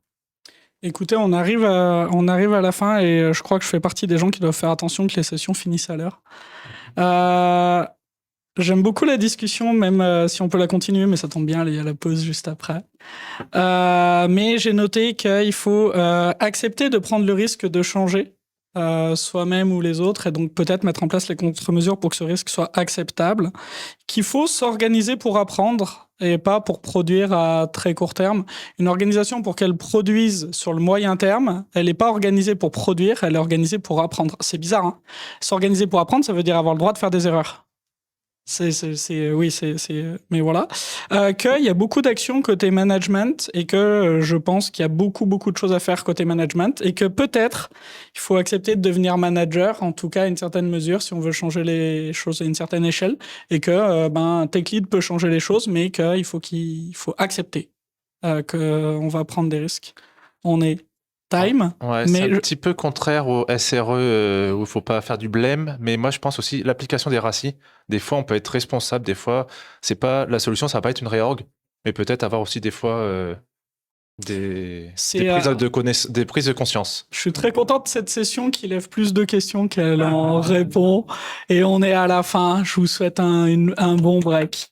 Écoutez, on arrive à la fin et je crois que je fais partie des gens qui doivent faire attention que les sessions finissent à l'heure. J'aime beaucoup la discussion, même si on peut la continuer, mais ça tombe bien, il y a la pause juste après. Mais j'ai noté qu'il faut accepter de prendre le risque de changer soi-même ou les autres, et donc peut-être mettre en place les contre-mesures pour que ce risque soit acceptable, qu'il faut s'organiser pour apprendre et pas pour produire à très court terme. Une organisation, pour qu'elle produise sur le moyen terme, elle n'est pas organisée pour produire, elle est organisée pour apprendre. C'est bizarre, hein. S'organiser pour apprendre, ça veut dire avoir le droit de faire des erreurs. Mais voilà. Qu'il y a beaucoup d'actions côté management et que je pense qu'il y a beaucoup de choses à faire côté management et que peut-être il faut accepter de devenir manager, en tout cas à une certaine mesure, si on veut changer les choses à une certaine échelle et que tech lead peut changer les choses, mais qu'il faut accepter qu'on va prendre des risques. On est time. Ouais, c'est un petit peu contraire au SRE où il faut pas faire du blême, mais moi je pense aussi l'application des RACI. Des fois, on peut être responsable. Des fois, c'est pas la solution, ça va pas être une réorg, mais peut-être avoir aussi des fois des prises de conscience. Je suis très content de cette session qui lève plus de questions qu'elle en répond, et on est à la fin. Je vous souhaite un bon break.